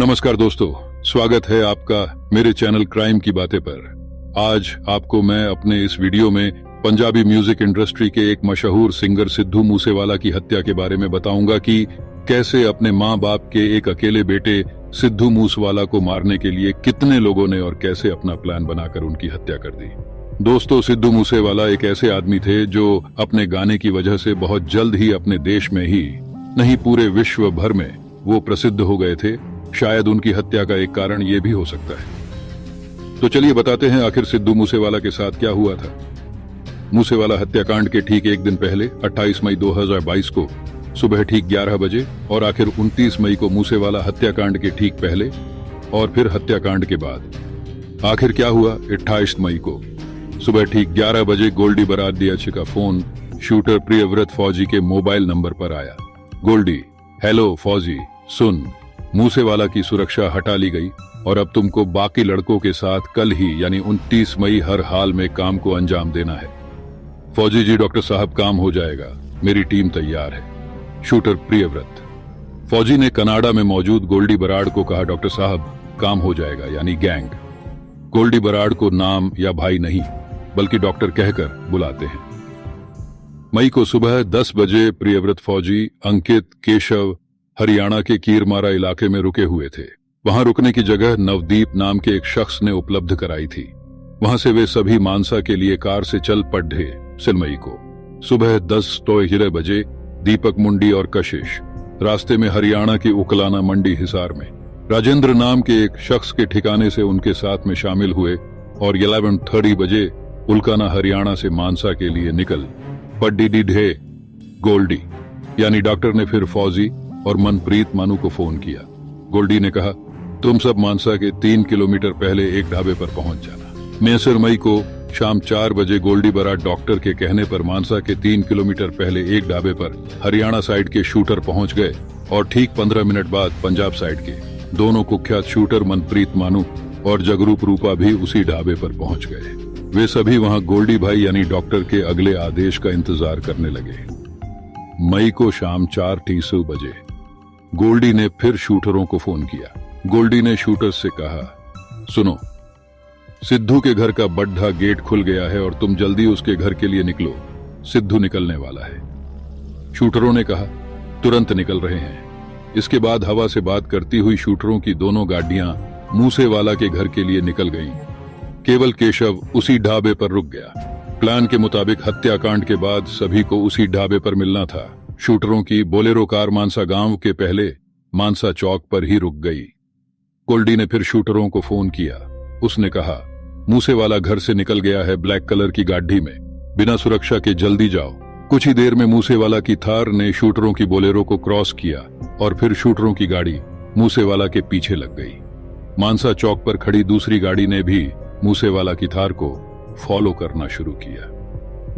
नमस्कार दोस्तों, स्वागत है आपका मेरे चैनल क्राइम की बातें पर। आज आपको मैं अपने इस वीडियो में पंजाबी म्यूजिक इंडस्ट्री के एक मशहूर सिंगर सिद्धू मूसेवाला की हत्या के बारे में बताऊंगा कि कैसे अपने माँ बाप के एक अकेले बेटे सिद्धू मूसेवाला को मारने के लिए कितने लोगों ने और कैसे अपना प्लान बनाकर उनकी हत्या कर दी। दोस्तों, सिद्धू मूसेवाला एक ऐसे आदमी थे जो अपने गाने की वजह से बहुत जल्द ही अपने देश में ही नहीं पूरे विश्व भर में वो प्रसिद्ध हो गए थे। शायद उनकी हत्या का एक कारण ये भी हो सकता है। तो चलिए बताते हैं आखिर सिद्धू मूसेवाला के साथ क्या हुआ था। मूसेवाला हत्याकांड के ठीक एक दिन पहले 28 मई 2022 को सुबह ठीक 11 बजे और आखिर 29 मई को मूसेवाला हत्याकांड के ठीक पहले और फिर हत्याकांड के बाद आखिर क्या हुआ। 28 मई को सुबह ठीक 11 बजे गोल्डी बरादयाची का फोन शूटर प्रियव्रत फौजी के मोबाइल नंबर पर आया। गोल्डी, हेलो फौजी, सुन, मूसेवाला की सुरक्षा हटा ली गई और अब तुमको बाकी लड़कों के साथ कल ही यानी 29 मई हर हाल में काम को अंजाम देना है। फौजी जी, डॉक्टर साहब, काम हो जाएगा, मेरी टीम तैयार है। शूटर प्रियव्रत फौजी ने कनाडा में मौजूद गोल्डी बराड़ को कहा, डॉक्टर साहब, काम हो जाएगा यानी गैंग। गोल्डी बराड़ को नाम या भाई नहीं बल्कि डॉक्टर कहकर बुलाते हैं। मई को सुबह 10 बजे प्रियव्रत फौजी अंकित केशव हरियाणा के कीरमारा इलाके में रुके हुए थे। वहां रुकने की जगह नवदीप नाम के एक शख्स ने उपलब्ध कराई थी। वहां से वे सभी मानसा के लिए कार से चल पड़े। सिलमई को सुबह 10 बजे दीपक मुंडी और कशिश रास्ते में हरियाणा की उकलाना मंडी हिसार में राजेंद्र नाम के एक शख्स के ठिकाने से उनके साथ में शामिल हुए और 11:30 बजे उल्काना हरियाणा से मानसा के लिए निकल पड्डी ढे। गोल्डी यानी डॉक्टर ने फिर फौजी और मनप्रीत मानू को फोन किया। गोल्डी ने कहा, तुम सब मानसा के 3 किलोमीटर पहले एक ढाबे पर पहुंच जाना। 29 मई को शाम 4 बजे गोल्डी बराड़ डॉक्टर के कहने पर मानसा के 3 किलोमीटर पहले एक ढाबे पर हरियाणा साइड के शूटर पहुंच गए और ठीक 15 मिनट बाद पंजाब साइड के दोनों कुख्यात शूटर मनप्रीत मानू और जगरूप रूपा भी उसी ढाबे पर पहुंच गए। वे सभी वहां गोल्डी भाई यानी डॉक्टर के अगले आदेश का इंतजार करने लगे। मई को शाम 4:30 बजे गोल्डी ने फिर शूटरों को फोन किया। गोल्डी ने शूटर्स से कहा, सुनो, सिद्धू के घर का बड्ढा गेट खुल गया है और तुम जल्दी उसके घर के लिए निकलो, सिद्धू निकलने वाला है। शूटरों ने कहा, तुरंत निकल रहे हैं। इसके बाद हवा से बात करती हुई शूटरों की दोनों गाड़ियां मूसेवाला के घर के लिए निकल गईं। केवल केशव उसी ढाबे पर रुक गया। प्लान के मुताबिक हत्याकांड के बाद सभी को उसी ढाबे पर मिलना था। शूटरों की बोलेरो कार मानसा गांव के पहले मानसा चौक पर ही रुक गई। गोल्डी ने फिर शूटरों को फोन किया। उसने कहा, मूसेवाला घर से निकल गया है ब्लैक कलर की गाड़ी में, बिना सुरक्षा के जल्दी जाओ। कुछ ही देर में मूसेवाला की थार ने शूटरों की बोलेरो को क्रॉस किया और फिर शूटरों की गाड़ी मूसेवाला के पीछे लग गई। मानसा चौक पर खड़ी दूसरी गाड़ी ने भी मूसेवाला की थार को फॉलो करना शुरू किया।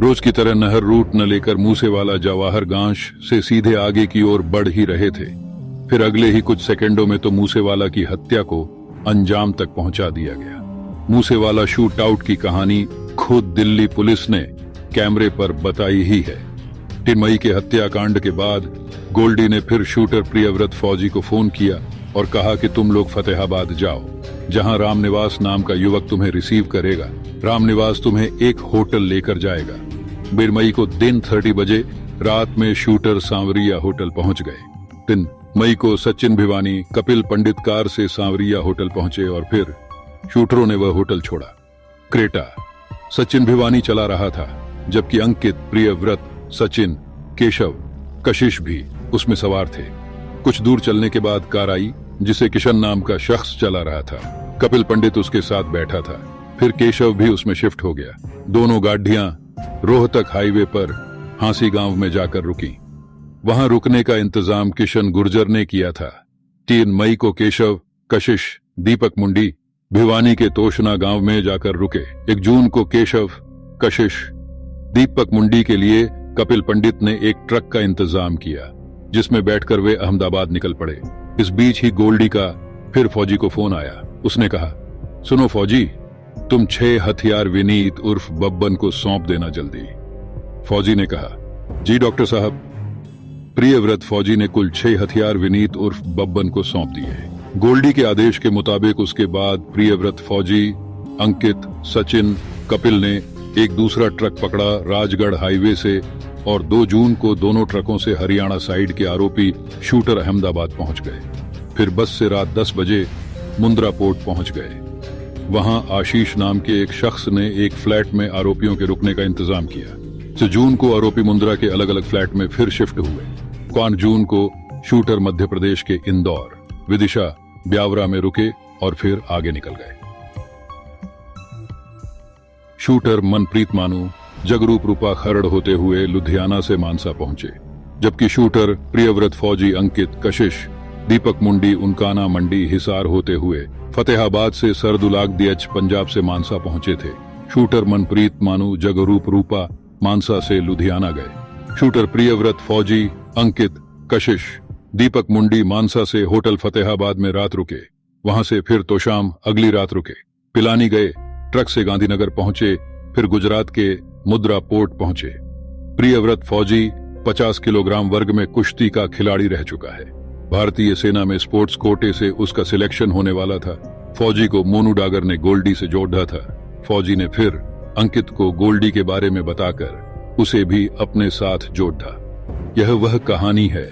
रोज की तरह नहर रूट न लेकर मूसेवाला जवाहर गांश से सीधे आगे की ओर बढ़ ही रहे थे। फिर अगले ही कुछ सेकंडों में तो मूसेवाला की हत्या को अंजाम तक पहुंचा दिया गया। मूसेवाला शूट आउट की कहानी खुद दिल्ली पुलिस ने कैमरे पर बताई ही है। 3 मई के हत्याकांड के बाद गोल्डी ने फिर शूटर प्रियव्रत फौजी को फोन किया और कहा कि तुम लोग फतेहाबाद जाओ, जहां रामनिवास नाम का युवक तुम्हें रिसीव करेगा। रामनिवास तुम्हें एक होटल लेकर जाएगा। 2 मई को दिन 30 बजे रात में शूटर सांवरिया होटल पहुंच गए। 3 मई को सचिन भिवानी कपिल पंडित कार से सांवरिया होटल पहुंचे और फिर शूटरों ने वह होटल छोड़ा। क्रेटा सचिन भिवानी चला रहा था, जबकि अंकित, प्रियव्रत, सचिन, केशव, कशिश भी उसमें सवार थे। कुछ दूर चलने के बाद कार आई जिसे किशन नाम का शख्स चला रहा था। कपिल पंडित उसके साथ बैठा था। फिर केशव भी उसमें शिफ्ट हो गया। दोनों गाड़ियां रोहतक हाईवे पर हांसी गांव में जाकर रुकी। वहां रुकने का इंतजाम किशन गुर्जर ने किया था। 3 मई को केशव, कशिश, दीपक मुंडी भिवानी के तोशना गांव में जाकर रुके। 1 जून को केशव, कशिश, दीपक मुंडी के लिए कपिल पंडित ने एक ट्रक का इंतजाम किया जिसमें बैठकर वे अहमदाबाद निकल पड़े। इस बीच ही गोल्डी का फिर फौजी को फोन आया। उसने कहा, सुनो फौजी, तुम 6 हथियार विनीत उर्फ बब्बन को सौंप देना जल्दी। फौजी ने कहा, जी डॉक्टर साहब। प्रियव्रत फौजी ने कुल 6 हथियार विनीत उर्फ बब्बन को सौंप दिए। गोल्डी के आदेश के मुताबिक उसके बाद प्रियव्रत फौजी, अंकित, सचिन, कपिल ने एक दूसरा ट्रक पकड़ा राजगढ़ हाईवे से और 2 जून को दोनों ट्रकों से हरियाणा साइड के आरोपी शूटर अहमदाबाद पहुंच गए। फिर बस से रात 10 बजे मुंद्रा पोर्ट पहुंच गए। वहां आशीष नाम के एक शख्स ने एक फ्लैट में आरोपियों के रुकने का इंतजाम किया। 6 जून को आरोपी मुंद्रा के अलग अलग फ्लैट में फिर शिफ्ट हुए। 5 जून को शूटर मध्य प्रदेश के इंदौर, विदिशा, ब्यावरा में रुके और फिर आगे निकल गए। शूटर मनप्रीत मानू जगरूप रूपा खरड़ होते हुए लुधियाना से मानसा पहुंचे, जबकि शूटर प्रियव्रत फौजी अंकित, कशिश, दीपक मुंडी उनकाना मंडी हिसार होते हुए फतेहाबाद से सरदुलाग दियच पंजाब से मानसा पहुंचे थे। शूटर मनप्रीत मानू जगरूप रूपा मानसा से लुधियाना गए। शूटर प्रियव्रत फौजी अंकित, कशिश, दीपक मुंडी मानसा से होटल फतेहाबाद में रात रुके। वहां से फिर तोशाम अगली रात रुके। पिलानी गए, ट्रक से गांधीनगर पहुंचे, फिर गुजरात के मुद्रा पोर्ट पहुंचे। प्रियव्रत फौजी 50 किलोग्राम वर्ग में कुश्ती का खिलाड़ी रह चुका है। भारतीय सेना में स्पोर्ट्स कोटे से उसका सिलेक्शन होने वाला था। फौजी को मोनू डागर ने गोल्डी से जोड़ा था। फौजी ने फिर अंकित को गोल्डी के बारे में बताकर उसे भी अपने साथ जोड़ा। यह वह कहानी है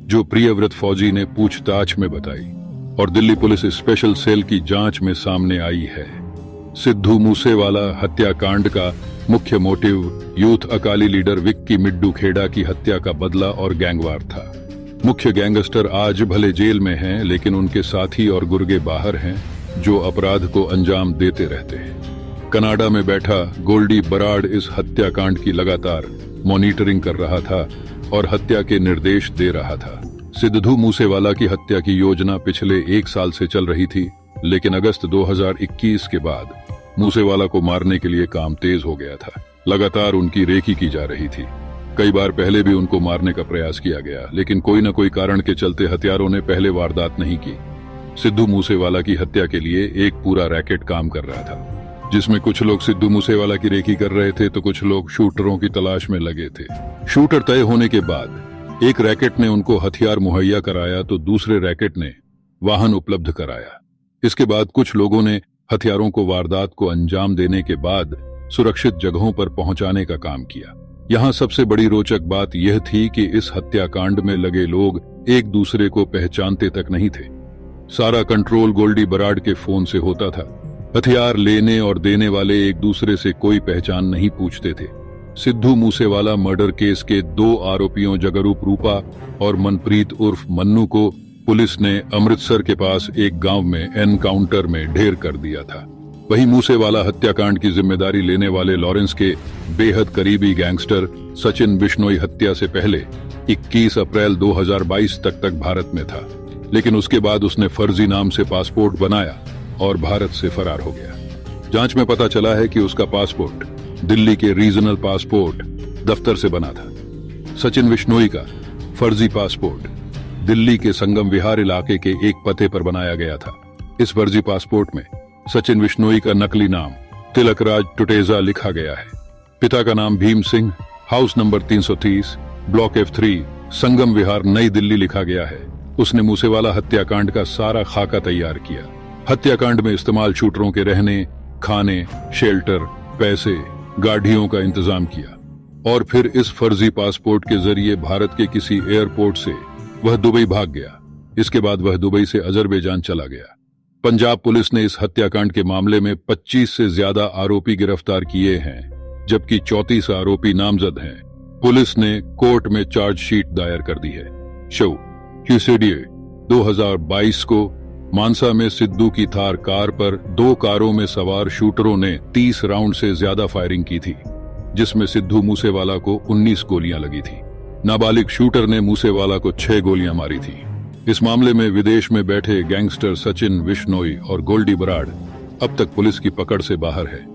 जो प्रियव्रत फौजी ने पूछताछ में बताई और दिल्ली पुलिस स्पेशल सेल की जांच में सामने आई है। सिद्धू मूसेवाला हत्याकांड का मुख्य motive youth Akali leader Vicky Middukhera की हत्या का बदला और गैंगवार था। मुख्य गैंगस्टर आज भले जेल में हैं, लेकिन उनके साथी और गुर्गे बाहर हैं जो अपराध को अंजाम देते रहते हैं। कनाडा में बैठा गोल्डी बराड़ इस हत्याकांड की लगातार मॉनिटरिंग कर रहा था और हत्या के निर्देश दे रहा था। सिद्धू मूसेवाला की हत्या की योजना पिछले 1 साल से चल रही थी, लेकिन अगस्त 2021 के बाद मूसेवाला को मारने के लिए काम तेज हो गया था। लगातार उनकी रेकी की जा रही थी। कई बार पहले भी उनको मारने का प्रयास किया गया, लेकिन कोई न कोई कारण के चलते हत्यारों ने पहले वारदात नहीं की। सिद्धू मूसेवाला की हत्या के लिए एक पूरा रैकेट काम कर रहा था, जिसमें कुछ लोग सिद्धू मूसेवाला की रेकी कर रहे थे तो कुछ लोग शूटरों की तलाश में लगे थे। शूटर तय होने के बाद एक रैकेट ने उनको हथियार मुहैया कराया तो दूसरे रैकेट ने वाहन उपलब्ध कराया। इसके बाद कुछ लोगों ने हथियारों को वारदात को अंजाम देने के बाद सुरक्षित जगहों पर पहुंचाने का काम किया। यहाँ सबसे बड़ी रोचक बात यह थी कि इस हत्याकांड में लगे लोग एक दूसरे को पहचानते तक नहीं थे। सारा कंट्रोल गोल्डी बराड़ के फोन से होता था। हथियार लेने और देने वाले एक दूसरे से कोई पहचान नहीं पूछते थे। सिद्धू मूसेवाला मर्डर केस के 2 आरोपियों जगरूप रूपा और मनप्रीत उर्फ मन्नू को पुलिस ने अमृतसर के पास एक गांव में एनकाउंटर में ढेर कर दिया था। वहीं मूसेवाला हत्याकांड की जिम्मेदारी लेने वाले लॉरेंस के बेहद करीबी गैंगस्टर सचिन बिश्नोई हत्या से पहले 21 अप्रैल 2022 तक भारत में था, लेकिन उसके बाद उसने फर्जी नाम से पासपोर्ट बनाया और भारत से फरार हो गया। जांच में पता चला है कि उसका पासपोर्ट दिल्ली के रीजनल पासपोर्ट दफ्तर से बना था। सचिन बिश्नोई का फर्जी पासपोर्ट दिल्ली के संगम विहार इलाके के एक पते पर बनाया गया था। इस फर्जी पासपोर्ट में सचिन बिश्नोई का नकली नाम तिलकराज टुटेजा लिखा गया है। पिता का नाम Bhim Singh, house number 330, block F3, संगम विहार, नई दिल्ली लिखा गया है। उसने मूसेवाला हत्याकांड का सारा खाका तैयार किया। हत्याकांड में इस्तेमाल शूटरों के रहने, खाने, शेल्टर, पैसे, गाड़ियों का इंतजाम किया और फिर इस फर्जी पासपोर्ट के जरिए भारत के किसी एयरपोर्ट से वह दुबई भाग गया। इसके बाद वह दुबई से अजरबैजान चला गया। पंजाब पुलिस ने इस हत्याकांड के मामले में 25 से ज्यादा आरोपी गिरफ्तार किए हैं, जबकि 34 आरोपी नामजद हैं। पुलिस ने कोर्ट में चार्जशीट दायर कर दी है। शो ह्यूसेडिये 2022 को मानसा में सिद्धू की थार कार पर 2 कारों में सवार शूटरों ने 30 राउंड से ज्यादा फायरिंग की थी, जिसमें सिद्धू मूसेवाला को 19 गोलियां लगी थी। नाबालिग शूटर ने मूसेवाला को 6 गोलियां मारी थी। इस मामले में विदेश में बैठे गैंगस्टर सचिन बिश्नोई और गोल्डी बराड़ अब तक पुलिस की पकड़ से बाहर है।